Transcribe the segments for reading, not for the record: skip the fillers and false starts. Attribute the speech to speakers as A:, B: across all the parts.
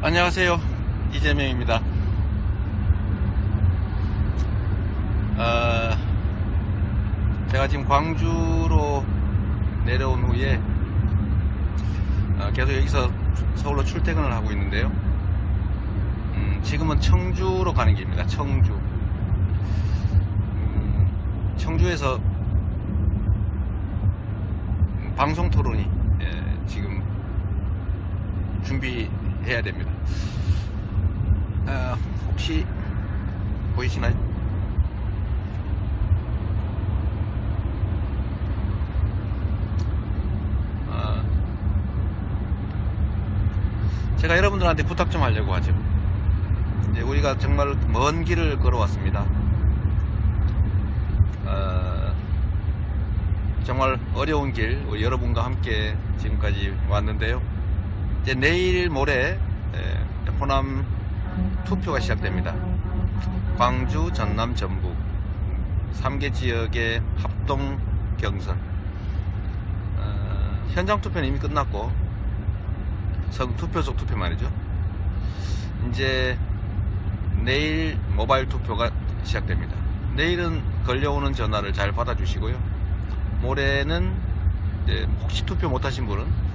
A: 안녕하세요, 이재명입니다. 제가 지금 광주로 내려온 후에 계속 여기서 서울로 출퇴근을 하고 있는데요. 지금은 청주로 가는 길입니다. 청주에서 방송 토론이 지금 준비해야 됩니다. 혹시 보이시나요? 제가 여러분들한테 부탁 좀 하려고 하죠. 이제 우리가 정말 먼 길을 걸어왔습니다. 정말 어려운 길 우리 여러분과 함께 지금까지 왔는데요. 이제 내일 모레 호남 투표가 시작됩니다. 광주, 전남, 전북 3개 지역의 합동 경선. 현장 투표는 이미 끝났고 투표소 투표 말이죠. 이제 내일 모바일 투표가 시작됩니다. 내일은 걸려오는 전화를 잘 받아주시고요. 모레는 혹시 투표 못하신 분은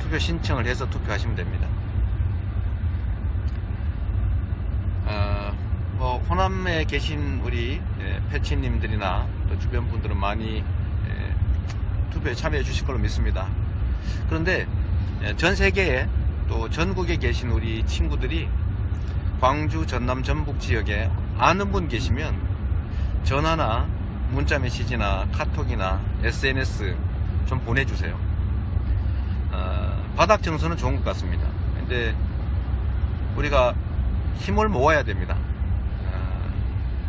A: 투표 신청을 해서 투표하시면 됩니다. 호남에 계신 우리 패치님들이나 또 주변 분들은 많이 투표에 참여해 주실 걸로 믿습니다. 그런데 전 세계에 또 전국에 계신 우리 친구들이 광주, 전남, 전북 지역에 아는 분 계시면 전화나 문자 메시지나 카톡이나 SNS 좀 보내주세요. 바닥 정서는 좋은 것 같습니다. 근데 우리가 힘을 모아야 됩니다.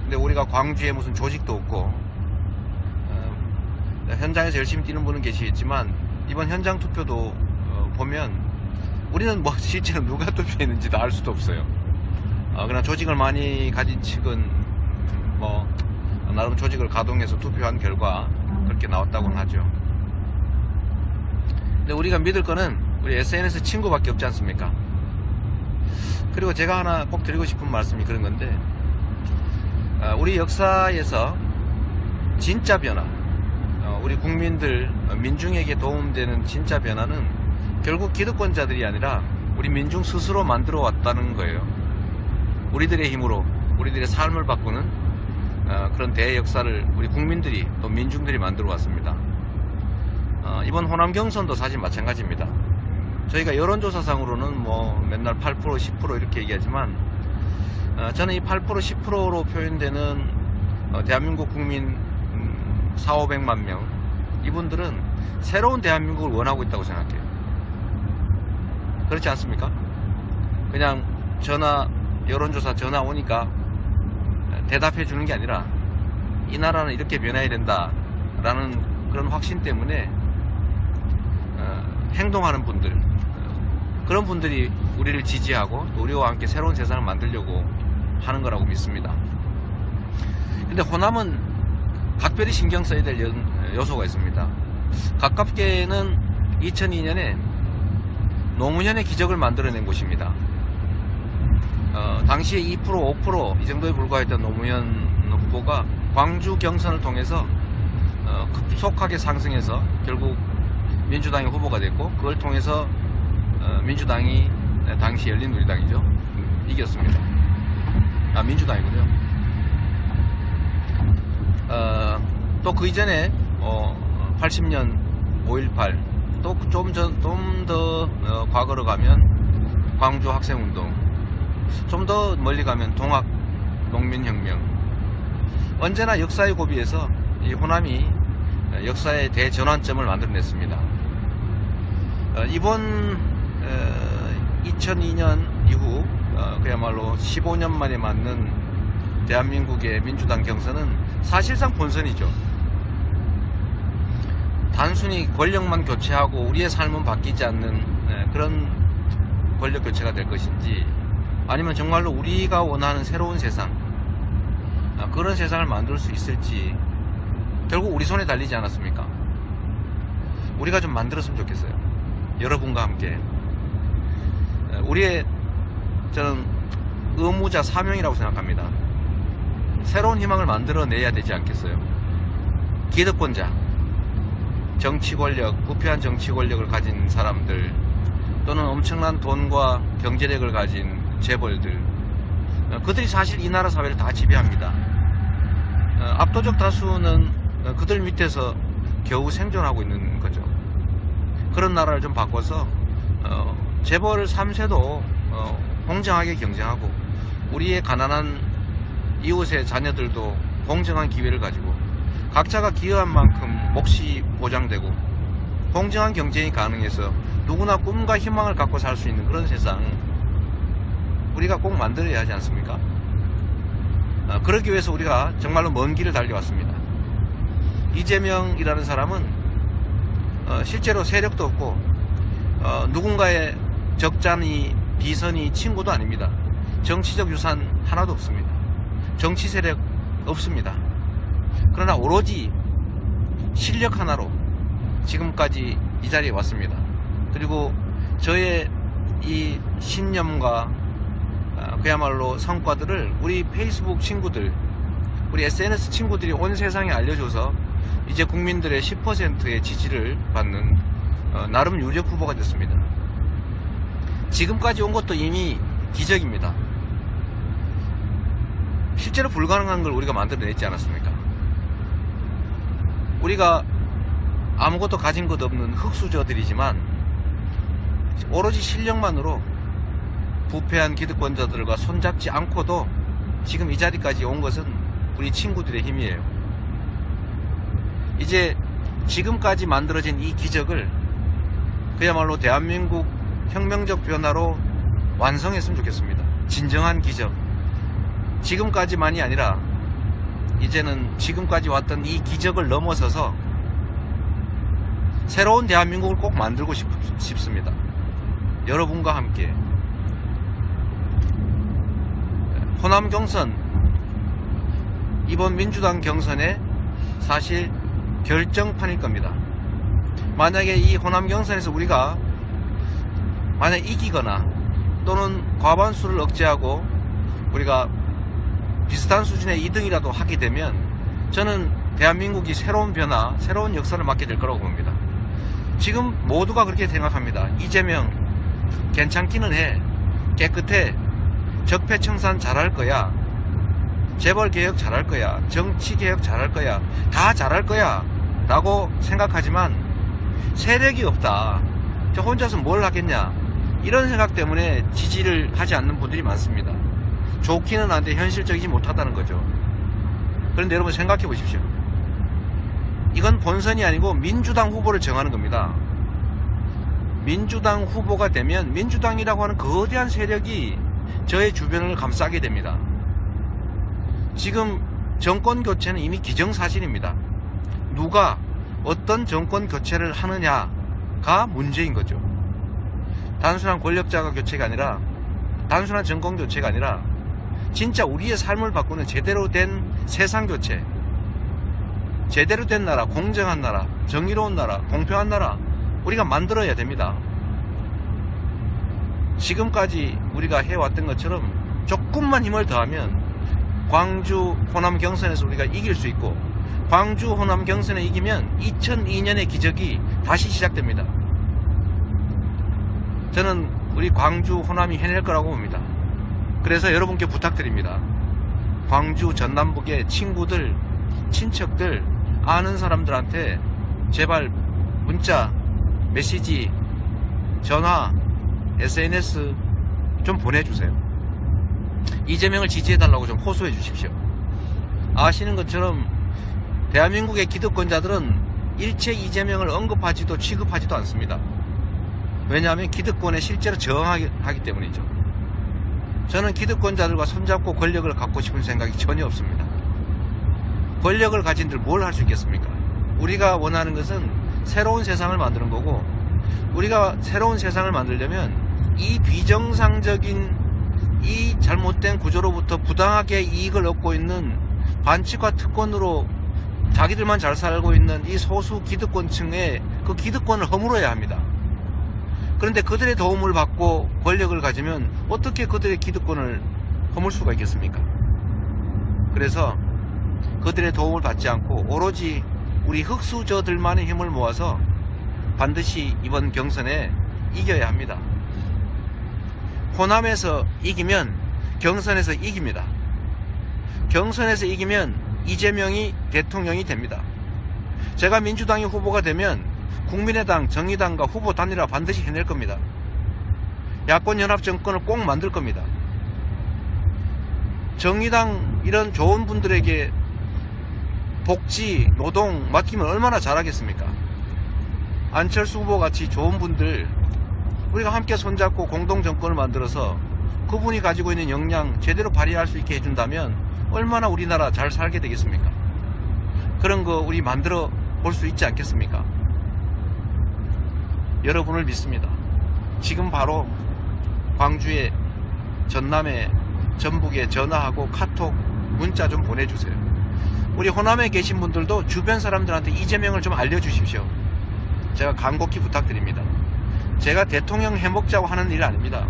A: 근데 우리가 광주에 무슨 조직도 없고 현장에서 열심히 뛰는 분은 계시겠지만 이번 현장 투표도 보면 우리는 뭐 실제로 누가 투표했는지도 알 수도 없어요. 그러나 조직을 많이 가진 측은 뭐 나름 조직을 가동해서 투표한 결과 그렇게 나왔다고는 하죠. 근데 우리가 믿을 거는 우리 SNS 친구밖에 없지 않습니까? 그리고 제가 하나 꼭 드리고 싶은 말씀이 그런 건데, 우리 역사에서 진짜 변화, 우리 국민들, 민중에게 도움되는 진짜 변화는 결국 기득권자들이 아니라 우리 민중 스스로 만들어 왔다는 거예요. 우리들의 힘으로 우리들의 삶을 바꾸는 그런 대역사를 우리 국민들이 또 민중들이 만들어 왔습니다. 이번 호남 경선도 사실 마찬가지입니다. 저희가 여론조사상으로는 뭐 맨날 8%, 10% 이렇게 얘기하지만 저는 이 8%, 10%로 표현되는 대한민국 국민 400~500만 명, 이분들은 새로운 대한민국을 원하고 있다고 생각해요. 그렇지 않습니까? 그냥 여론조사 전화 오니까 대답해 주는 게 아니라 이 나라는 이렇게 변해야 된다 라는 그런 확신 때문에 행동하는 분들, 그런 분들이 우리를 지지하고 또 우리와 함께 새로운 세상을 만들려고 하는 거라고 믿습니다. 근데 호남은 각별히 신경 써야 될 요소가 있습니다. 가깝게는 2002년에 노무현의 기적을 만들어낸 곳입니다. 당시에 2%, 5% 이 정도에 불과했던 노무현 후보가 광주 경선을 통해서 급속하게 상승해서 결국 민주당의 후보가 됐고, 그걸 통해서 민주당이 당시 열린우리당이죠, 이겼습니다. 민주당이군요. 또 그 이전에 80년 5.18, 또 좀 더 과거로 가면 광주 학생운동, 좀 더 멀리 가면 동학 농민혁명, 언제나 역사의 고비에서 이 호남이 역사의 대전환점을 만들어냈습니다. 이번 2002년 이후 그야말로 15년 만에 맞는 대한민국의 민주당 경선은 사실상 본선이죠. 단순히 권력만 교체하고 우리의 삶은 바뀌지 않는 그런 권력 교체가 될 것인지, 아니면 정말로 우리가 원하는 새로운 세상, 그런 세상을 만들 수 있을지 결국 우리 손에 달리지 않았습니까? 우리가 좀 만들었으면 좋겠어요. 여러분과 함께 우리의 저는 의무자 사명이라고 생각합니다. 새로운 희망을 만들어내야 되지 않겠어요? 기득권자, 정치 권력, 부패한 정치 권력을 가진 사람들, 또는 엄청난 돈과 경제력을 가진 재벌들, 그들이 사실 이 나라 사회를 다 지배합니다. 압도적 다수는 그들 밑에서 겨우 생존하고 있는 거죠. 그런 나라를 좀 바꿔서 재벌 3세도 공정하게 경쟁하고, 우리의 가난한 이웃의 자녀들도 공정한 기회를 가지고 각자가 기여한 만큼 몫이 보장되고 공정한 경쟁이 가능해서 누구나 꿈과 희망을 갖고 살 수 있는 그런 세상, 우리가 꼭 만들어야 하지 않습니까? 그러기 위해서 우리가 정말로 먼 길을 달려왔습니다. 이재명이라는 사람은 실제로 세력도 없고 누군가의 적자니 비선이 친구도 아닙니다. 정치적 유산 하나도 없습니다. 정치 세력 없습니다. 그러나 오로지 실력 하나로 지금까지 이 자리에 왔습니다. 그리고 저의 이 신념과 그야말로 성과들을 우리 페이스북 친구들, 우리 SNS 친구들이 온 세상에 알려줘서 이제 국민들의 10%의 지지를 받는 나름 유력 후보가 됐습니다. 지금까지 온 것도 이미 기적입니다. 실제로 불가능한 걸 우리가 만들어냈지 않았습니까? 우리가 아무것도 가진 것 없는 흙수저들이지만 오로지 실력만으로 부패한 기득권자들과 손잡지 않고도 지금 이 자리까지 온 것은 우리 친구들의 힘이에요. 이제 지금까지 만들어진 이 기적을 그야말로 대한민국 혁명적 변화로 완성했으면 좋겠습니다. 진정한 기적. 지금까지만이 아니라 이제는 지금까지 왔던 이 기적을 넘어서서 새로운 대한민국을 꼭 만들고 싶습니다. 여러분과 함께. 호남 경선, 이번 민주당 경선의 사실 결정판일 겁니다. 만약에 이 호남 경선에서 우리가 만약 이기거나 또는 과반수를 억제하고 우리가 비슷한 수준의 2등이라도 하게 되면 저는 대한민국이 새로운 변화, 새로운 역사를 맞게 될 거라고 봅니다. 지금 모두가 그렇게 생각합니다. 이재명 괜찮기는 해, 깨끗해, 적폐청산 잘할 거야, 재벌개혁 잘할 거야, 정치개혁 잘할 거야, 다 잘할 거야 라고 생각하지만 세력이 없다, 저 혼자서 뭘 하겠냐, 이런 생각 때문에 지지를 하지 않는 분들이 많습니다. 좋기는 한데 현실적이지 못하다는 거죠. 그런데 여러분 생각해 보십시오. 이건 본선이 아니고 민주당 후보를 정하는 겁니다. 민주당 후보가 되면 민주당이라고 하는 거대한 세력이 저의 주변을 감싸게 됩니다. 지금 정권 교체는 이미 기정사실입니다. 누가 어떤 정권 교체를 하느냐가 문제인 거죠. 단순한 권력자가 교체가 아니라, 단순한 정권 교체가 아니라 진짜 우리의 삶을 바꾸는 제대로 된 세상 교체, 제대로 된 나라, 공정한 나라, 정의로운 나라, 공평한 나라 우리가 만들어야 됩니다. 지금까지 우리가 해왔던 것처럼 조금만 힘을 더하면 광주 호남 경선에서 우리가 이길 수 있고, 광주 호남 경선에 이기면 2002년의 기적이 다시 시작됩니다. 저는 우리 광주 호남이 해낼 거라고 봅니다. 그래서 여러분께 부탁드립니다. 광주 전남북의 친구들, 친척들, 아는 사람들한테 제발 문자, 메시지, 전화, SNS 좀 보내주세요. 이재명을 지지해달라고 좀 호소해 주십시오. 아시는 것처럼 대한민국의 기득권자들은 일체 이재명을 언급하지도 취급하지도 않습니다. 왜냐하면 기득권에 실제로 저항하기 때문이죠. 저는 기득권자들과 손잡고 권력을 갖고 싶은 생각이 전혀 없습니다. 권력을 가진들 뭘 할 수 있겠습니까? 우리가 원하는 것은 새로운 세상을 만드는 거고, 우리가 새로운 세상을 만들려면 이 비정상적인, 이 잘못된 구조로부터 부당하게 이익을 얻고 있는 반칙과 특권으로 자기들만 잘 살고 있는 이 소수 기득권층의 그 기득권을 허물어야 합니다. 그런데 그들의 도움을 받고 권력을 가지면 어떻게 그들의 기득권을 허물 수가 있겠습니까? 그래서 그들의 도움을 받지 않고 오로지 우리 흑수저들만의 힘을 모아서 반드시 이번 경선에 이겨야 합니다. 호남에서 이기면 경선에서 이깁니다. 경선에서 이기면 이재명이 대통령이 됩니다. 제가 민주당이 후보가 되면 국민의당, 정의당과 후보 단일화 반드시 해낼 겁니다. 야권연합 정권을 꼭 만들 겁니다. 정의당 이런 좋은 분들에게 복지, 노동 맡기면 얼마나 잘하겠습니까? 안철수 후보 같이 좋은 분들 우리가 함께 손잡고 공동정권을 만들어서 그분이 가지고 있는 역량 제대로 발휘할 수 있게 해준다면 얼마나 우리나라 잘 살게 되겠습니까? 그런 거 우리 만들어 볼 수 있지 않겠습니까? 여러분을 믿습니다. 지금 바로 광주에, 전남에, 전북에 전화하고 카톡, 문자 좀 보내주세요. 우리 호남에 계신 분들도 주변 사람들한테 이재명을 좀 알려주십시오. 제가 간곡히 부탁드립니다. 제가 대통령 해먹자고 하는 일 아닙니다.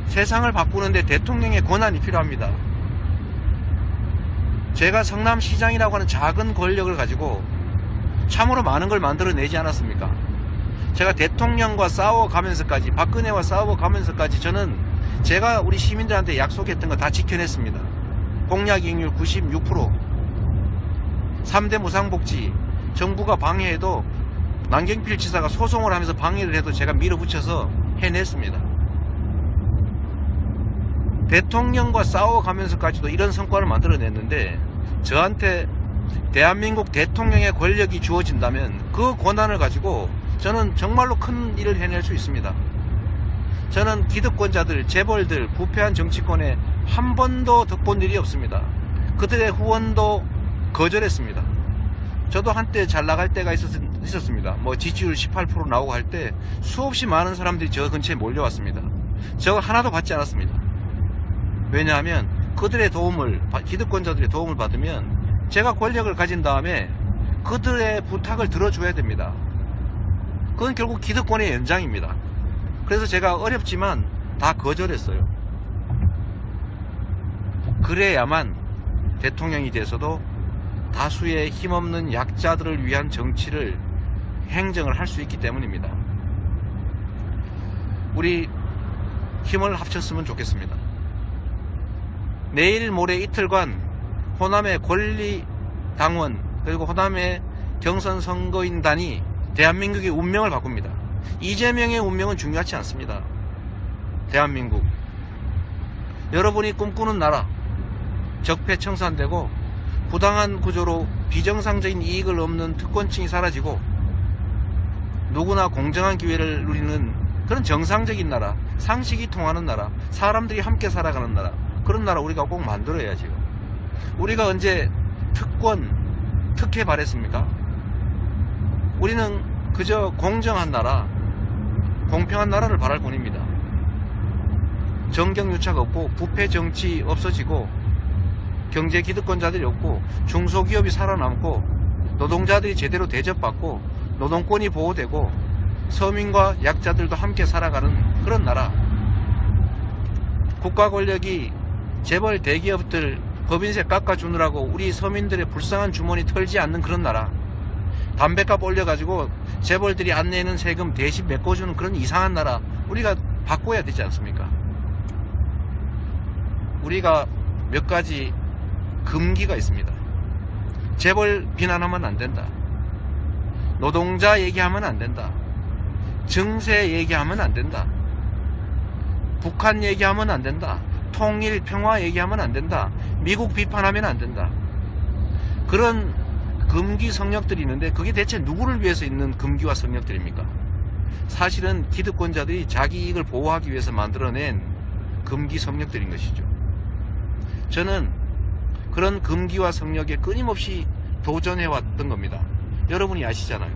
A: 세상을 바꾸는데 대통령의 권한이 필요합니다. 제가 성남시장이라고 하는 작은 권력을 가지고 참으로 많은 걸 만들어내지 않았습니까? 제가 대통령과 싸워가면서까지, 박근혜와 싸워가면서까지 저는 제가 우리 시민들한테 약속했던 거 다 지켜냈습니다. 공약 이행률 96%, 3대 무상복지, 정부가 방해해도 남경필 지사가 소송을 하면서 방해를 해도 제가 밀어붙여서 해냈습니다. 대통령과 싸워가면서까지도 이런 성과를 만들어냈는데 저한테 대한민국 대통령의 권력이 주어진다면 그 권한을 가지고 저는 정말로 큰 일을 해낼 수 있습니다. 저는 기득권자들, 재벌들, 부패한 정치권에 한 번도 덕본 일이 없습니다. 그들의 후원도 거절했습니다. 저도 한때 잘 나갈 때가 있었습니다. 뭐 지지율 18% 나오고 할 때 수없이 많은 사람들이 저 근처에 몰려왔습니다. 저 하나도 받지 않았습니다. 왜냐하면 그들의 도움을, 기득권자들의 도움을 받으면 제가 권력을 가진 다음에 그들의 부탁을 들어줘야 됩니다. 그건 결국 기득권의 연장입니다. 그래서 제가 어렵지만 다 거절했어요. 그래야만 대통령이 돼서도 다수의 힘없는 약자들을 위한 정치를, 행정을 할 수 있기 때문입니다. 우리 힘을 합쳤으면 좋겠습니다. 내일 모레 이틀간 호남의 권리당원 그리고 호남의 경선 선거인단이 대한민국의 운명을 바꿉니다. 이재명의 운명은 중요하지 않습니다. 대한민국, 여러분이 꿈꾸는 나라, 적폐청산되고 부당한 구조로 비정상적인 이익을 얻는 특권층이 사라지고 누구나 공정한 기회를 누리는 그런 정상적인 나라, 상식이 통하는 나라, 사람들이 함께 살아가는 나라, 그런 나라 우리가 꼭 만들어야지요. 우리가 언제 특권, 특혜 바랬습니까? 우리는 그저 공정한 나라, 공평한 나라를 바랄 뿐입니다. 정경유착 없고 부패 정치 없어지고 경제 기득권자들이 없고 중소기업이 살아남고 노동자들이 제대로 대접받고 노동권이 보호되고 서민과 약자들도 함께 살아가는 그런 나라, 국가 권력이 재벌 대기업들 법인세 깎아주느라고 우리 서민들의 불쌍한 주머니 털지 않는 그런 나라, 담배값 올려가지고 재벌들이 안 내는 세금 대신 메꿔주는 그런 이상한 나라 우리가 바꿔야 되지 않습니까? 우리가 몇 가지 금기가 있습니다. 재벌 비난하면 안 된다. 노동자 얘기하면 안 된다. 증세 얘기하면 안 된다. 북한 얘기하면 안 된다. 통일, 평화 얘기하면 안 된다. 미국 비판하면 안 된다. 그런 금기 성역들이 있는데 그게 대체 누구를 위해서 있는 금기와 성역들입니까? 사실은 기득권자들이 자기 이익을 보호하기 위해서 만들어낸 금기 성역들인 것이죠. 저는 그런 금기와 성역에 끊임없이 도전해왔던 겁니다. 여러분이 아시잖아요.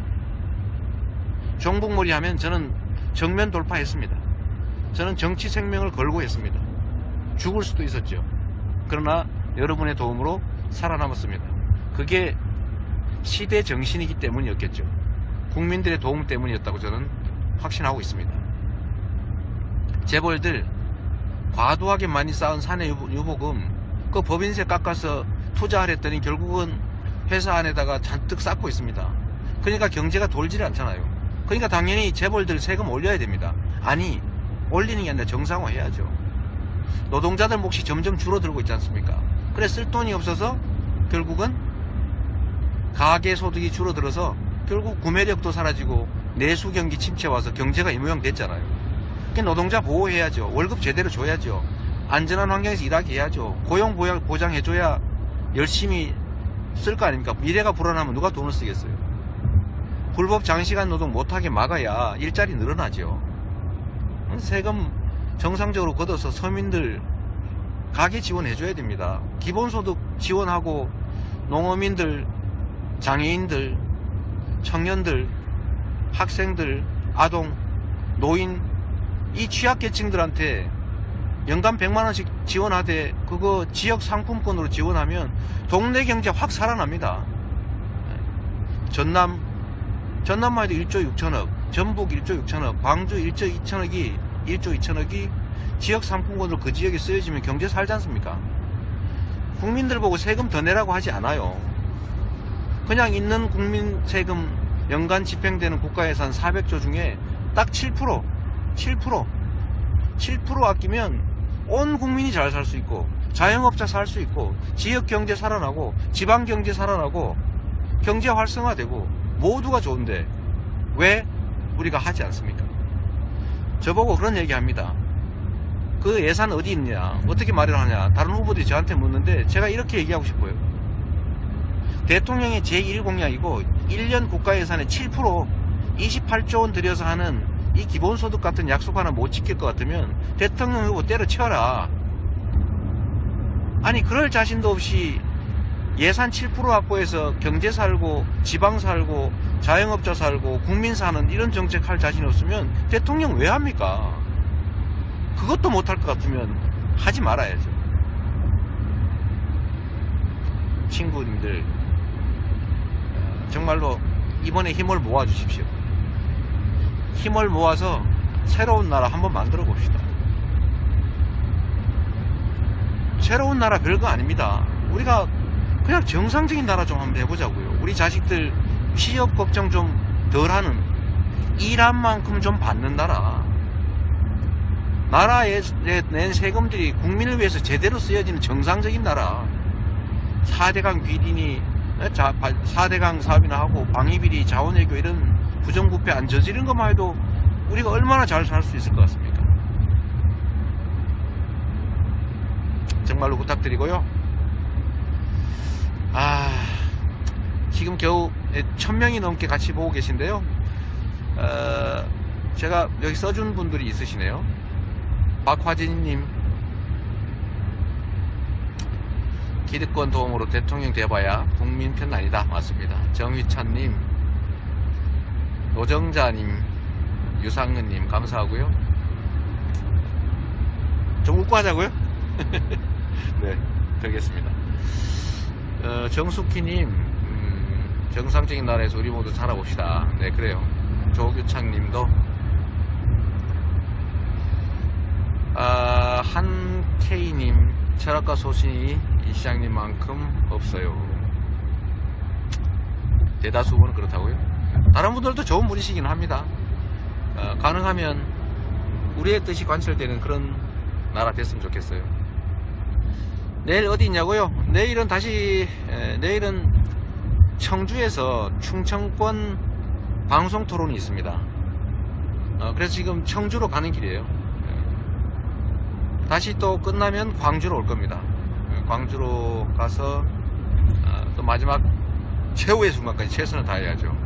A: 종북몰이 하면 저는 정면 돌파했습니다. 저는 정치 생명을 걸고 했습니다. 죽을 수도 있었죠. 그러나 여러분의 도움으로 살아남았습니다. 그게 시대 정신이기 때문이었겠죠. 국민들의 도움 때문이었다고 저는 확신하고 있습니다. 재벌들 과도하게 많이 쌓은 사내 유보금 그 법인세 깎아서 투자하랬더니 결국은 회사 안에다가 잔뜩 쌓고 있습니다. 그러니까 경제가 돌지를 않잖아요. 그러니까 당연히 재벌들 세금 올려야 됩니다. 아니, 올리는 게 아니라 정상화해야죠. 노동자들 몫이 점점 줄어들고 있지 않습니까? 그래 쓸 돈이 없어서 결국은 가계소득이 줄어들어서 결국 구매력도 사라지고 내수 경기 침체 와서 경제가 이 모양 됐잖아요. 그러니까 노동자 보호해야죠. 월급 제대로 줘야죠. 안전한 환경에서 일하게 해야죠. 고용 보장해줘야 열심히 쓸 거 아닙니까? 미래가 불안하면 누가 돈을 쓰겠어요? 불법 장시간 노동 못하게 막아야 일자리 늘어나죠. 세금 정상적으로 걷어서 서민들 가계 지원해줘야 됩니다. 기본소득 지원하고 농어민들, 장애인들, 청년들, 학생들, 아동, 노인 이 취약계층들한테 연간 100만원씩 지원하되 그거 지역 상품권으로 지원하면 동네 경제 확 살아납니다. 전남만 해도 1조 6천억, 전북 1조 6천억, 광주 1조 2천억이 지역 상품권으로 그 지역에 쓰여지면 경제 살지 않습니까? 국민들 보고 세금 더 내라고 하지 않아요. 그냥 있는 국민 세금 연간 집행되는 국가예산 400조 중에 딱 7% 아끼면 온 국민이 잘 살 수 있고 자영업자 살 수 있고 지역 경제 살아나고 지방 경제 살아나고 경제 활성화되고 모두가 좋은데 왜 우리가 하지 않습니까? 저보고 그런 얘기 합니다. 그 예산 어디 있냐, 어떻게 마련하냐, 다른 후보들이 저한테 묻는데 제가 이렇게 얘기하고 싶어요. 대통령의 제1공약이고 1년 국가예산의 7% 28조 원 들여서 하는 이 기본소득 같은 약속 하나 못 지킬 것 같으면 대통령 후보 때려치워라. 아니 그럴 자신도 없이 예산 7% 확보해서 경제 살고 지방 살고 자영업자 살고 국민 사는 이런 정책 할 자신 없으면 대통령 왜 합니까? 그것도 못할 것 같으면 하지 말아야죠. 친구님들 정말로 이번에 힘을 모아 주십시오. 힘을 모아서 새로운 나라 한번 만들어 봅시다. 새로운 나라 별거 아닙니다. 우리가 그냥 정상적인 나라 좀 한번 해보자고요. 우리 자식들 취업 걱정 좀 덜하는, 일한 만큼 좀 받는 나라. 나라에 낸 세금들이 국민을 위해서 제대로 쓰여지는 정상적인 나라. 4대강 귀린이 4대강 사업이나 하고 방위비리, 자원외교 이런 부정부패 안 저지른 것만 해도 우리가 얼마나 잘 살 수 있을 것 같습니까? 정말로 부탁드리고요. 지금 겨우 1000명이 넘게 같이 보고 계신데요. 제가 여기 써준 분들이 있으시네요. 박화진님, 기득권 도움으로 대통령 돼봐야 국민 편 아니다. 맞습니다. 정휘찬님, 노정자님, 유상은님 감사하고요. 좀 웃고 하자고요? 네, 그러겠습니다. 정숙희님, 정상적인 나라에서 우리 모두 살아봅시다. 네, 그래요. 조규창님도, 한케이님, 철학과 소신이 이 시장님만큼 없어요. 대다수 분은 그렇다고요. 다른 분들도 좋은 분이시긴 합니다. 가능하면 우리의 뜻이 관철되는 그런 나라 됐으면 좋겠어요. 내일 어디 있냐고요? 내일은 내일은 청주에서 충청권 방송 토론이 있습니다. 그래서 지금 청주로 가는 길이에요. 다시 또 끝나면 광주로 올 겁니다. 광주로 가서 또 마지막 최후의 순간까지 최선을 다해야죠.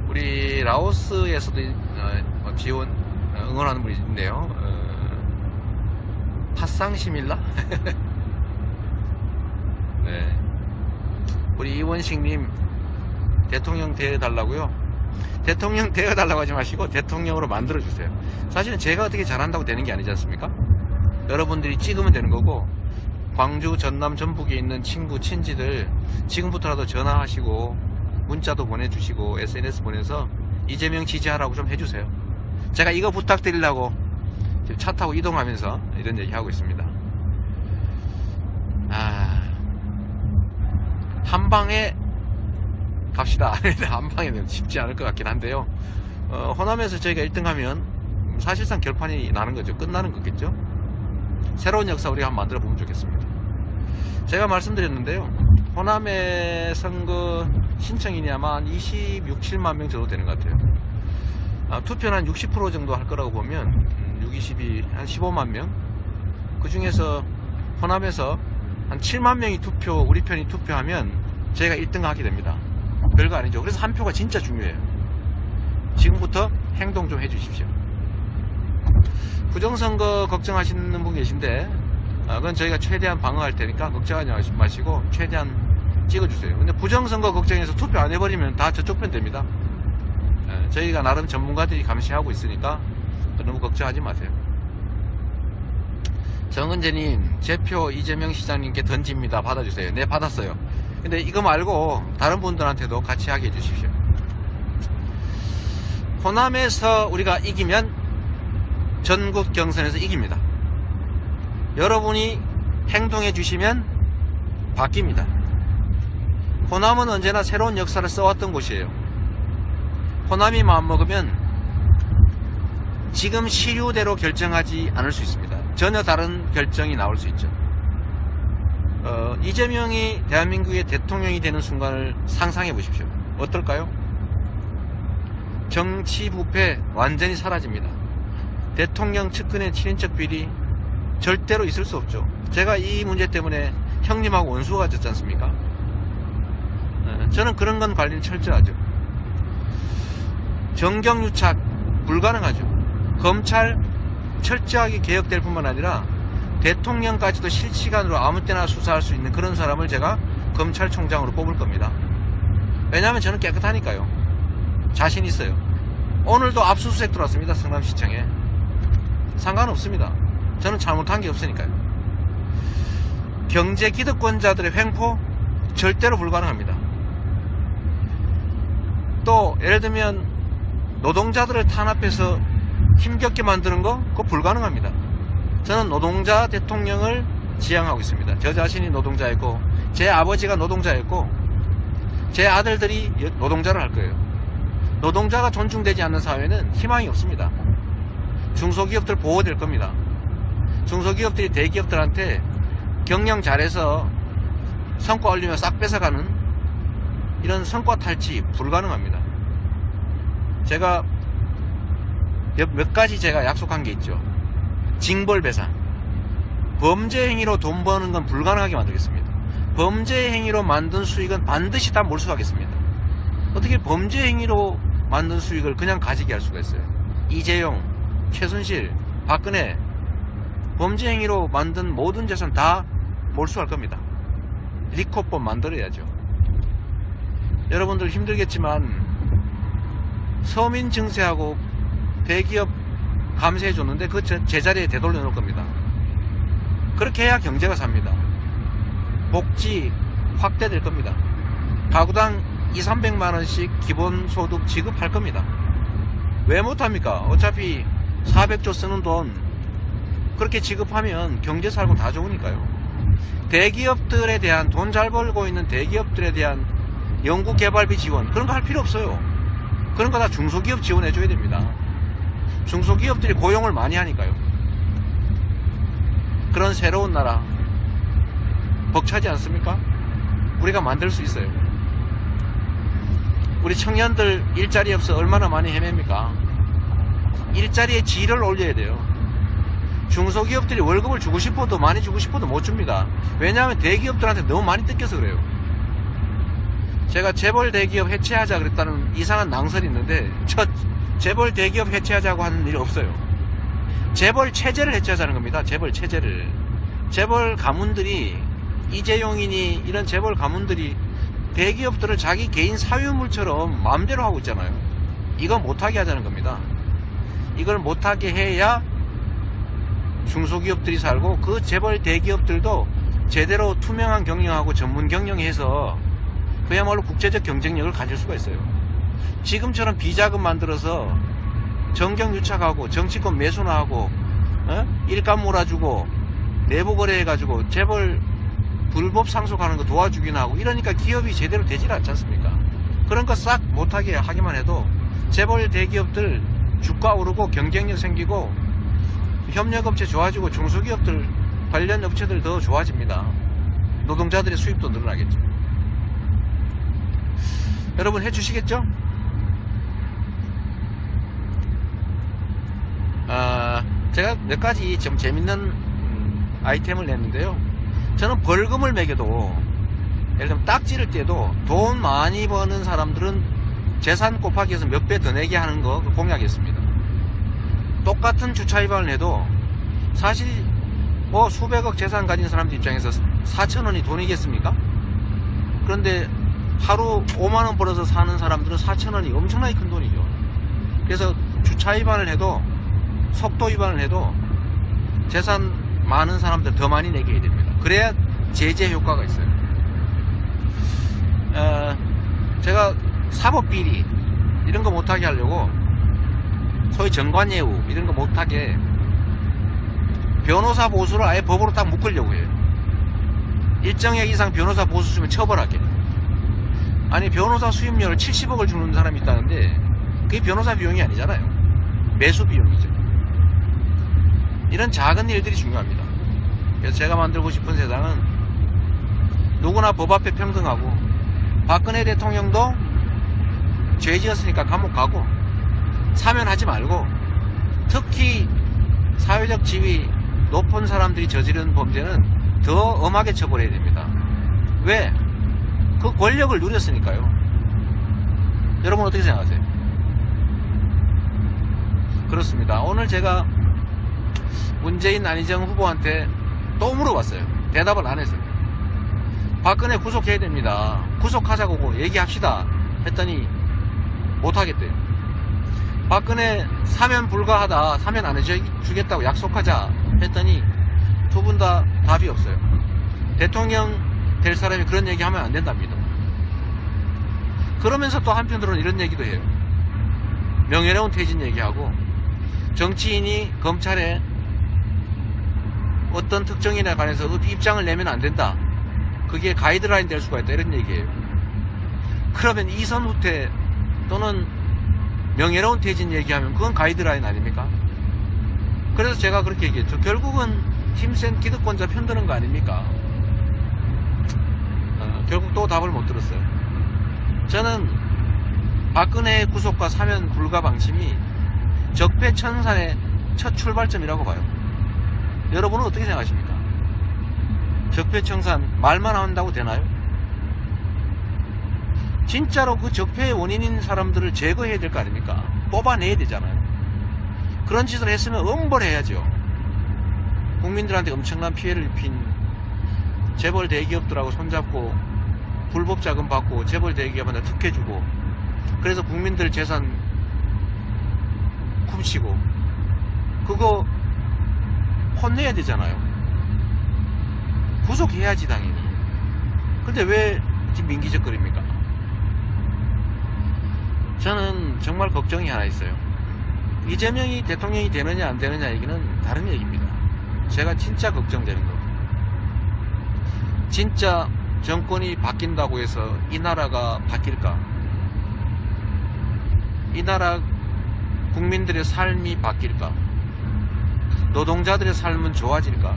A: 우리 라오스에서도 응원하는 분이 있네요. 파상시밀라? 네. 우리 이원식님, 대통령 되어달라고요? 대통령 되어달라고 하지 마시고 대통령으로 만들어주세요. 사실은 제가 어떻게 잘한다고 되는 게 아니지 않습니까? 여러분들이 찍으면 되는 거고, 광주, 전남, 전북에 있는 친구, 친지들 지금부터라도 전화하시고 문자도 보내주시고 SNS 보내서 이재명 지지하라고 좀 해주세요. 제가 이거 부탁드리려고 지금 차 타고 이동하면서 이런 얘기 하고 있습니다. 한방에 갑시다. 한방에는 쉽지 않을 것 같긴 한데요. 호남에서 저희가 1등 하면 사실상 결판이 나는 거죠. 끝나는 거겠죠. 새로운 역사 우리가 한번 만들어 보면 좋겠습니다. 제가 말씀드렸는데요. 호남의 선거 신청인이 아마 한 26, 7만 명 정도 되는 것 같아요. 투표는 한 60% 정도 할 거라고 보면 6, 22, 한 15만 명. 그 중에서 호남에서 한 7만 명이 우리 편이 투표하면 저희가 1등 하게 됩니다. 별거 아니죠. 그래서 한 표가 진짜 중요해요. 지금부터 행동 좀 해주십시오. 부정선거 걱정하시는 분 계신데 그건 저희가 최대한 방어할 테니까 걱정하지 마시고 최대한 찍어주세요. 근데 부정선거 걱정해서 투표 안 해버리면 다 저쪽 편 됩니다. 저희가 나름 전문가들이 감시하고 있으니까 너무 걱정하지 마세요. 정은재님, 제표 이재명 시장님께 던집니다. 받아주세요. 네, 받았어요. 근데 이거 말고 다른 분들한테도 같이 하게 해주십시오. 호남에서 우리가 이기면 전국 경선에서 이깁니다. 여러분이 행동해 주시면 바뀝니다. 호남은 언제나 새로운 역사를 써왔던 곳이에요. 호남이 마음먹으면 지금 시류대로 결정하지 않을 수 있습니다. 전혀 다른 결정이 나올 수 있죠. 이재명이 대한민국의 대통령이 되는 순간을 상상해 보십시오. 어떨까요? 정치 부패 완전히 사라집니다. 대통령 측근의 친인척 비리 절대로 있을 수 없죠. 제가 이 문제 때문에 형님하고 원수가 됐지 않습니까? 저는 그런 건 관리는 철저하죠. 정경유착 불가능하죠. 검찰 철저하게 개혁될 뿐만 아니라 대통령까지도 실시간으로 아무 때나 수사할 수 있는 그런 사람을 제가 검찰총장으로 뽑을 겁니다. 왜냐하면 저는 깨끗하니까요. 자신 있어요. 오늘도 압수수색 들어왔습니다. 성남시청에. 상관없습니다. 저는 잘못한 게 없으니까요. 경제 기득권자들의 횡포 절대로 불가능합니다. 또 예를 들면 노동자들을 탄압해서 힘겹게 만드는 거 그거 불가능합니다. 저는 노동자 대통령을 지향하고 있습니다. 저 자신이 노동자였고 제 아버지가 노동자였고 제 아들들이 노동자를 할 거예요. 노동자가 존중되지 않는 사회는 희망이 없습니다. 중소기업들 보호될 겁니다. 중소기업들이 대기업들한테 경영 잘해서 성과 올리면 싹 뺏어가는 이런 성과 탈취 불가능합니다. 제가 몇 가지 제가 약속한 게 있죠. 징벌배상. 범죄 행위로 돈 버는 건 불가능하게 만들겠습니다. 범죄 행위로 만든 수익은 반드시 다 몰수하겠습니다. 어떻게 범죄 행위로 만든 수익을 그냥 가지게 할 수가 있어요? 이재용, 최순실, 박근혜 범죄 행위로 만든 모든 재산 다 몰수할 겁니다. 리코법 만들어야죠. 여러분들 힘들겠지만 서민 증세하고 대기업 감세해 줬는데 그 제자리에 되돌려 놓을 겁니다. 그렇게 해야 경제가 삽니다. 복지 확대될 겁니다. 가구당 200~300만원씩 기본소득 지급할 겁니다. 왜 못합니까? 어차피 400조 쓰는 돈 그렇게 지급하면 경제 살고 다 좋으니까요. 대기업들에 대한 돈 잘 벌고 있는 대기업들에 대한 연구개발비 지원 그런 거 할 필요 없어요. 그런 거 다 중소기업 지원해 줘야 됩니다. 중소기업들이 고용을 많이 하니까요. 그런 새로운 나라 벅차지 않습니까? 우리가 만들 수 있어요. 우리 청년들 일자리 없어 얼마나 많이 헤맵니까? 일자리의 질을 올려야 돼요. 중소기업들이 월급을 주고 싶어도 많이 주고 싶어도 못 줍니다. 왜냐하면 대기업들한테 너무 많이 뜯겨서 그래요. 제가 재벌 대기업 해체하자 그랬다는 이상한 낭설이 있는데 재벌 대기업 해체하자고 하는 일 없어요. 재벌 체제를 해체하자는 겁니다. 재벌 체제를. 재벌 가문들이 이재용이니 이런 재벌 가문들이 대기업들을 자기 개인 사유물처럼 마음대로 하고 있잖아요. 이거 못하게 하자는 겁니다. 이걸 못하게 해야 중소기업들이 살고 그 재벌 대기업들도 제대로 투명한 경영하고 전문 경영해서 그야말로 국제적 경쟁력을 가질 수가 있어요. 지금처럼 비자금 만들어서 정경 유착하고 정치권 매수나 하고 일감 몰아주고 내부 거래해가지고 재벌 불법 상속하는 거 도와주기나 하고 이러니까 기업이 제대로 되질 않지 않습니까? 그런 거 싹 못하게 하기만 해도 재벌 대기업들 주가 오르고 경쟁력 생기고 협력업체 좋아지고 중소기업들 관련 업체들 더 좋아집니다. 노동자들의 수입도 늘어나겠죠. 여러분 해주시겠죠? 제가 몇 가지 좀 재밌는 아이템을 냈는데요. 저는 벌금을 매겨도 예를 들면 딱 찌를 때도 돈 많이 버는 사람들은 재산 곱하기 해서 몇 배 더 내게 하는 거 공약했습니다. 똑같은 주차 위반을 해도 사실 뭐 수백억 재산 가진 사람들 입장에서 4,000원이 돈이겠습니까? 그런데 하루 5만원 벌어서 사는 사람들은 4,000원이 엄청나게 큰 돈이죠. 그래서 주차 위반을 해도 속도 위반을 해도 재산 많은 사람들 더 많이 내게 해야 됩니다. 그래야 제재 효과가 있어요. 제가 사법비리 이런 거 못하게 하려고 소위 정관예우 이런 거 못하게 변호사 보수를 아예 법으로 딱 묶으려고 해요. 일정액 이상 변호사 보수 주면 처벌하게. 아니 변호사 수임료를 70억을 주는 사람이 있다는데 그게 변호사 비용이 아니잖아요. 매수 비용이죠. 이런 작은 일들이 중요합니다. 그래서 제가 만들고 싶은 세상은 누구나 법 앞에 평등하고 박근혜 대통령도 죄 지었으니까 감옥 가고 사면하지 말고 특히 사회적 지위 높은 사람들이 저지른 범죄는 더 엄하게 처벌해야 됩니다. 왜? 그 권력을 누렸으니까요. 여러분 어떻게 생각하세요? 그렇습니다. 오늘 제가 문재인 안희정 후보한테 또 물어봤어요. 대답을 안 했어요. 박근혜 구속해야 됩니다. 구속하자고 얘기합시다 했더니 못하겠대요. 박근혜 사면 불가하다, 사면 안 해주겠다고 약속하자 했더니 두 분 다 답이 없어요. 대통령 될 사람이 그런 얘기하면 안 된답니다. 그러면서 또 한편으로는 이런 얘기도 해요. 명예로운 퇴진 얘기하고 정치인이 검찰에 어떤 특정인에 관해서 입장을 내면 안 된다. 그게 가이드라인 될 수가 있다. 이런 얘기예요. 그러면 이선 후퇴 또는 명예로운 퇴진 얘기하면 그건 가이드라인 아닙니까? 그래서 제가 그렇게 얘기했죠. 결국은 힘센 기득권자 편드는 거 아닙니까? 결국 또 답을 못 들었어요. 저는 박근혜의 구속과 사면 불가 방침이 적폐청산의 첫 출발점이라고 봐요. 여러분은 어떻게 생각하십니까? 적폐청산 말만 한다고 되나요? 진짜로 그 적폐의 원인인 사람들을 제거해야 될 거 아닙니까? 뽑아내야 되잖아요. 그런 짓을 했으면 엄벌해야죠. 국민들한테 엄청난 피해를 입힌 재벌 대기업들하고 손잡고 불법 자금 받고 재벌 대기업한테 특혜주고 그래서 국민들 재산 훔치고 그거 혼내야 되잖아요. 구속해야지 당연히. 근데 왜 지금 민기적거립니까? 저는 정말 걱정이 하나 있어요. 이재명이 대통령이 되느냐 안 되느냐 얘기는 다른 얘기입니다. 제가 진짜 걱정되는 거, 진짜 정권이 바뀐다고 해서 이 나라가 바뀔까? 이 나라 국민들의 삶이 바뀔까? 노동자들의 삶은 좋아질까?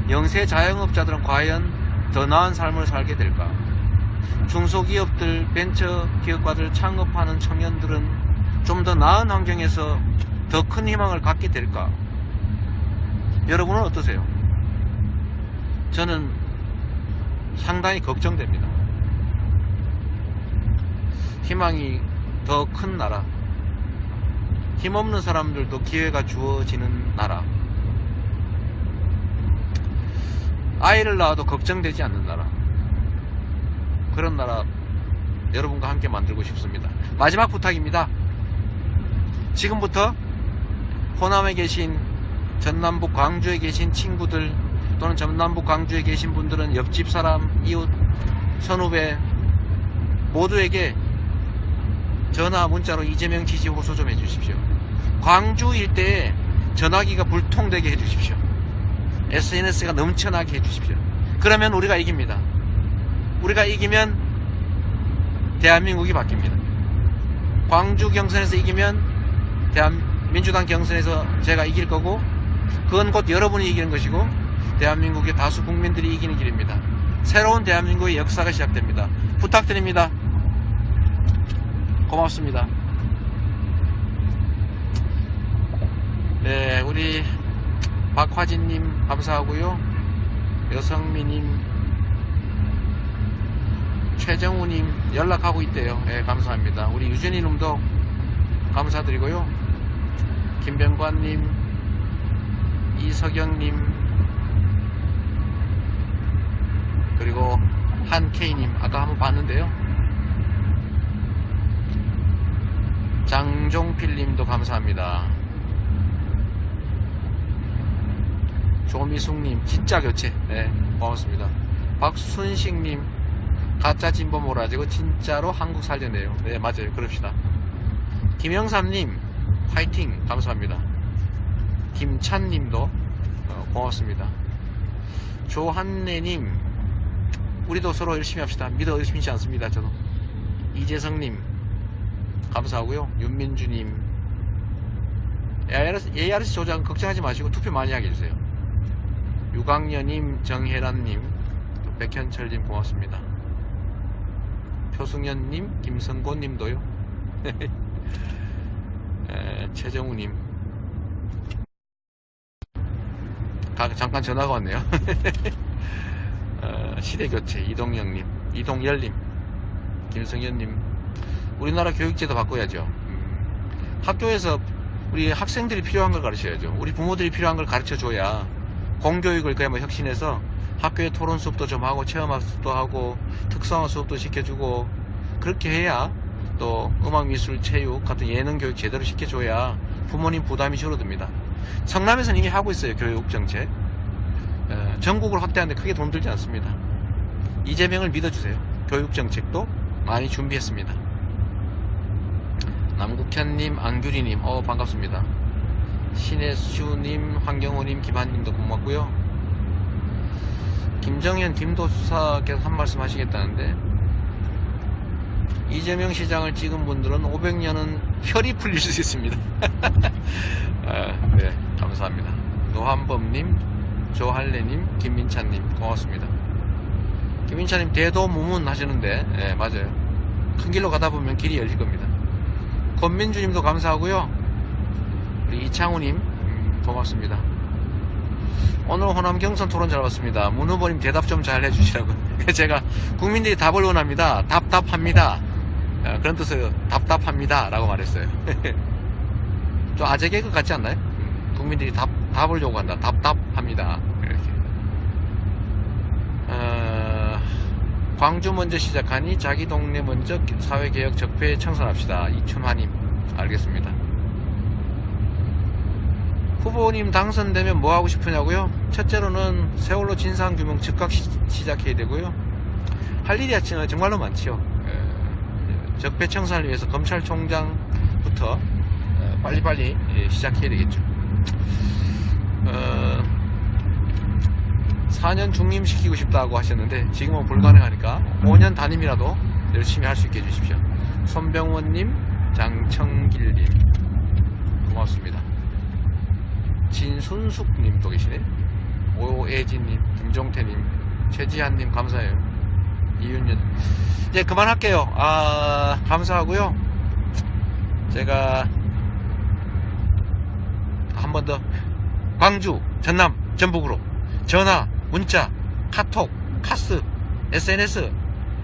A: 영세 자영업자들은 과연 더 나은 삶을 살게 될까? 중소기업들, 벤처기업가들 창업하는 청년들은 좀 더 나은 환경에서 더 큰 희망을 갖게 될까? 여러분은 어떠세요? 저는 상당히 걱정됩니다. 희망이 더 큰 나라, 힘없는 사람들도 기회가 주어지는 나라, 아이를 낳아도 걱정되지 않는 나라, 그런 나라 여러분과 함께 만들고 싶습니다. 마지막 부탁입니다. 지금부터 호남에 계신, 전남북 광주에 계신 친구들 또는 전남북 광주에 계신 분들은 옆집 사람, 이웃, 선후배, 모두에게 전화 문자로 이재명 지지 호소 좀 해주십시오. 광주 일대에 전화기가 불통되게 해주십시오. SNS가 넘쳐나게 해주십시오. 그러면 우리가 이깁니다. 우리가 이기면 대한민국이 바뀝니다. 광주 경선에서 이기면 민주당 경선에서 제가 이길 거고, 그건 곧 여러분이 이기는 것이고, 대한민국의 다수 국민들이 이기는 길입니다. 새로운 대한민국의 역사가 시작됩니다. 부탁드립니다. 고맙습니다. 네, 우리 박화진님 감사하고요. 여성미님, 최정우님 연락하고 있대요. 네, 감사합니다. 우리 유진이님도 감사드리고요. 김병관님, 이석영님, 그리고 한케이님 아까 한번 봤는데요. 장종필님도 감사합니다. 조미숙님 진짜 교체, 네, 고맙습니다. 박순식님 가짜 진보 몰아지고 진짜로 한국 살려내요. 네, 맞아요. 그럽시다. 김영삼님 화이팅 감사합니다. 김찬님도 고맙습니다. 조한내님 우리도 서로 열심히 합시다. 믿어 의심치 않습니다. 저도. 이재성님 감사하고요. 윤민주님, ARS 조작 걱정하지 마시고 투표 많이 하게 해주세요. 유광녀님, 정혜란님, 백현철님 고맙습니다. 표승현님, 김성곤님도요. 최정우님 잠깐 전화가 왔네요. 시대교체 이동영님, 이동열님, 김성현님, 우리나라 교육제도 바꿔야죠. 학교에서 우리 학생들이 필요한 걸 가르쳐야죠. 우리 부모들이 필요한 걸 가르쳐줘야 공교육을 그야말로 혁신해서 학교에 토론 수업도 좀 하고 체험학 수업도 하고 특성화 수업도 시켜주고, 그렇게 해야 또 음악미술 체육 같은 예능 교육 제대로 시켜줘야 부모님 부담이 줄어듭니다. 성남에서는 이미 하고 있어요. 교육정책 전국을 확대하는데 크게 돈 들지 않습니다. 이재명을 믿어주세요. 교육정책도 많이 준비했습니다. 남국현님, 안규리님 반갑습니다. 신혜수님, 황경호님, 김한님도 고맙고요. 김정현, 김도수사께서 한 말씀 하시겠다는데, 이재명 시장을 찍은 분들은 500년은 혈이 풀릴 수 있습니다. 네, 감사합니다. 노한범님, 조할래님, 김민찬님 고맙습니다. 김민찬님 대도무문 하시는데, 네, 맞아요. 큰 길로 가다 보면 길이 열릴 겁니다. 권민주님도 감사하고요. 우리 이창우님 고맙습니다. 오늘 호남 경선 토론 잘 봤습니다. 문 후보님 대답 좀 잘 해주시라고. 제가 국민들이 답을 원합니다. 답답합니다. 그런 뜻으로 답답합니다 라고 말했어요. 좀 아재 개그 같지 않나요? 국민들이 답을 요구한다. 답답합니다. 이렇게. 광주 먼저 시작하니 자기 동네 먼저 사회개혁 적폐 청산합시다. 이춘화님 알겠습니다. 후보님 당선되면 뭐 하고 싶으냐고요? 첫째로는 세월호 진상규명 즉각 시작해야 되고요. 할 일이 정말로 많지요. 적폐 청산을 위해서 검찰총장부터 빨리빨리 시작해야 되겠죠. 4년 중임시키고 싶다고 하셨는데 지금은 불가능하니까 5년 단임이라도 열심히 할 수 있게 해주십시오. 손병원님, 장청길님 고맙습니다. 진순숙님도 계시네. 오애진님, 김종태님, 최지한님 감사해요. 이윤연. 이제 그만할게요. 감사하고요. 제가 한 번 더 광주, 전남, 전북으로 전화, 문자, 카톡, 카스, SNS,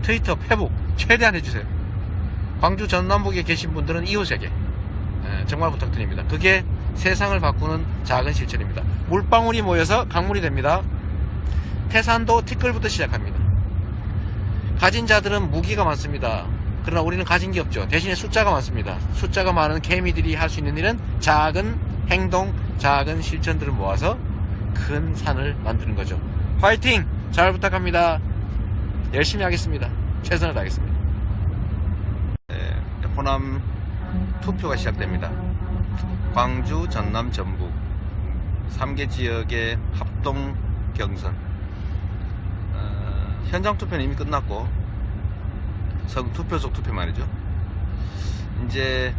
A: 트위터, 페북 최대한 해주세요. 광주 전남북에 계신 분들은 이웃에게 정말 부탁드립니다. 그게 세상을 바꾸는 작은 실천입니다. 물방울이 모여서 강물이 됩니다. 태산도 티끌부터 시작합니다. 가진 자들은 무기가 많습니다. 그러나 우리는 가진 게 없죠. 대신에 숫자가 많습니다. 숫자가 많은 개미들이 할 수 있는 일은 작은 행동, 작은 실천들을 모아서 큰 산을 만드는 거죠. 화이팅! 잘 부탁합니다. 열심히 하겠습니다. 최선을 다하겠습니다. 호남 투표가 시작됩니다. 광주, 전남, 전북 3개 지역의 합동 경선. 현장 투표는 이미 끝났고 투표석 투표 말이죠. 이제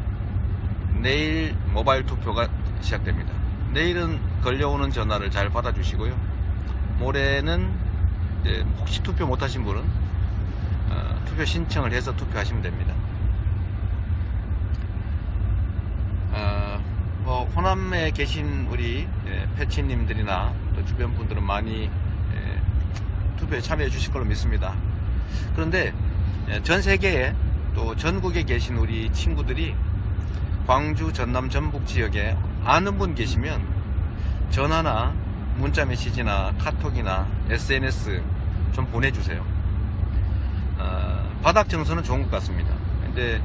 A: 내일 모바일 투표가 시작됩니다. 내일은 걸려오는 전화를 잘 받아주시고요. 모레는 혹시 투표 못하신 분은 투표 신청을 해서 투표하시면 됩니다. 호남에 계신 우리 패치님들이나 또 주변 분들은 많이 투표에 참여해 주실 걸로 믿습니다. 그런데 전 세계에 또 전국에 계신 우리 친구들이 광주, 전남, 전북 지역에 아는 분 계시면 전화나 문자 메시지나 카톡이나 SNS 좀 보내주세요. 바닥 정서는 좋은 것 같습니다. 근데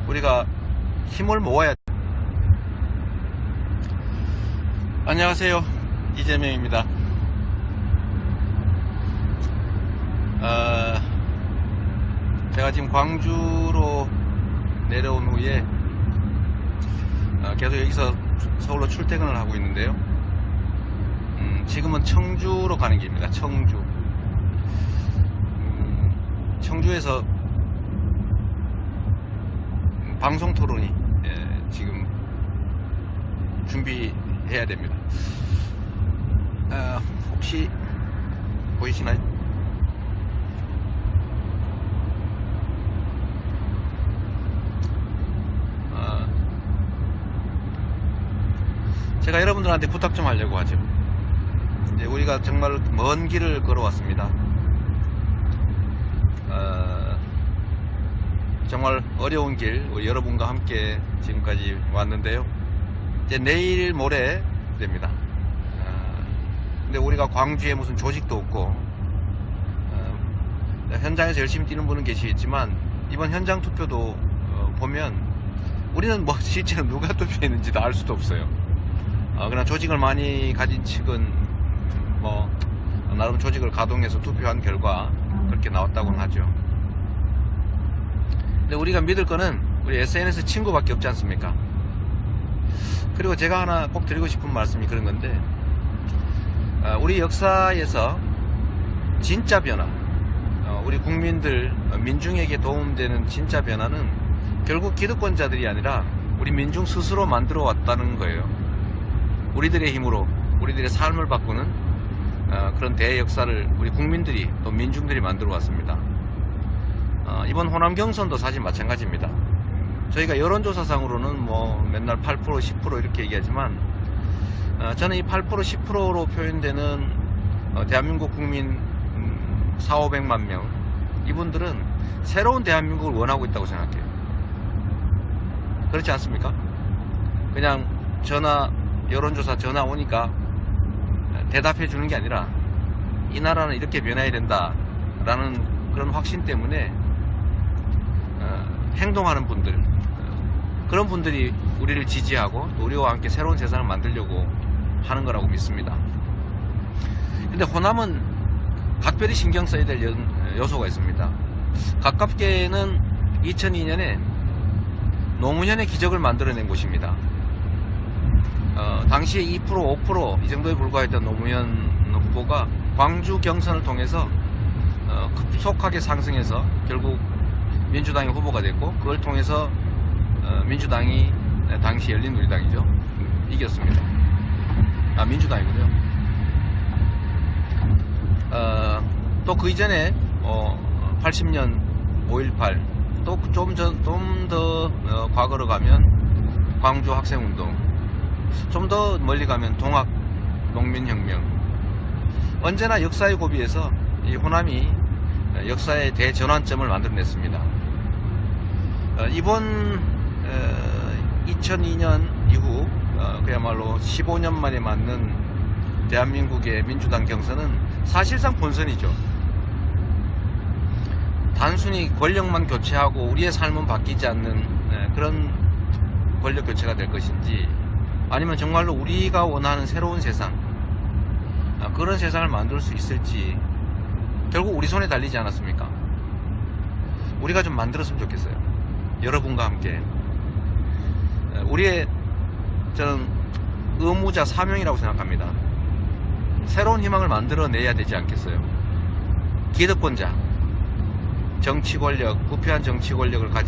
A: 우리가 힘을 모아야. 안녕하세요, 이재명입니다. 제가 지금 광주로 내려온 후에 계속 여기서 서울로 출퇴근을 하고 있는데요. 지금은 청주로 가는 길입니다. 청주에서 방송 토론이 지금 준비해야 됩니다. 혹시 보이시나요? 제가 여러분들한테 부탁 좀 하려고 하죠. 우리가 정말 먼 길을 걸어왔습니다. 정말 어려운 길 우리 여러분과 함께 지금까지 왔는데요. 이제 내일 모레 됩니다. 근데 우리가 광주에 무슨 조직도 없고 현장에서 열심히 뛰는 분은 계시겠지만 이번 현장 투표도 보면 우리는 뭐 실제로 누가 투표했는지도 알 수도 없어요. 그냥 조직을 많이 가진 측은 뭐 나름 조직을 가동해서 투표한 결과 그렇게 나왔다고는 하죠. 근데 우리가 믿을 거는 우리 SNS 친구밖에 없지 않습니까? 그리고 제가 하나 꼭 드리고 싶은 말씀이 그런 건데, 우리 역사에서 진짜 변화, 우리 국민들 민중에게 도움되는 진짜 변화는 결국 기득권자들이 아니라 우리 민중 스스로 만들어 왔다는 거예요. 우리들의 힘으로 우리들의 삶을 바꾸는 그런 대역사를 우리 국민들이 또 민중들이 만들어 왔습니다. 이번 호남 경선도 사실 마찬가지입니다. 저희가 여론조사상으로는 뭐 맨날 8%, 10% 이렇게 얘기하지만 저는 이 8%, 10%로 표현되는 대한민국 국민 400~500만 명, 이분들은 새로운 대한민국을 원하고 있다고 생각해요. 그렇지 않습니까? 그냥 여론조사 전화 오니까 대답해 주는 게 아니라 이 나라는 이렇게 변해야 된다 라는 그런 확신 때문에 행동하는 분들, 그런 분들이 우리를 지지하고 또 우리와 함께 새로운 세상을 만들려고 하는 거라고 믿습니다. 근데 호남은 각별히 신경 써야 될 요소가 있습니다. 가깝게는 2002년에 노무현의 기적을 만들어낸 곳입니다. 당시에 2%, 5% 이 정도에 불과했던 노무현 후보가 광주 경선을 통해서 급속하게 상승해서 결국 민주당의 후보가 됐고, 그걸 통해서 민주당이 당시 열린우리당이죠, 이겼습니다. 민주당이군요. 또 그 이전에 80년 5.18, 또 좀 더 과거로 가면 광주 학생운동, 좀 더 멀리 가면 동학 농민혁명, 언제나 역사의 고비에서 이 호남이 역사의 대전환점을 만들어냈습니다. 이번 2002년 이후 그야말로 15년 만에 맞는 대한민국의 민주당 경선은 사실상 본선이죠. 단순히 권력만 교체하고 우리의 삶은 바뀌지 않는 그런 권력 교체가 될 것인지, 아니면 정말로 우리가 원하는 새로운 세상, 그런 세상을 만들 수 있을지 결국 우리 손에 달리지 않았습니까? 우리가 좀 만들었으면 좋겠어요. 여러분과 함께 우리의 저는 의무자 사명이라고 생각합니다. 새로운 희망을 만들어내야 되지 않겠어요? 기득권자, 정치 권력, 부패한 정치 권력을 가진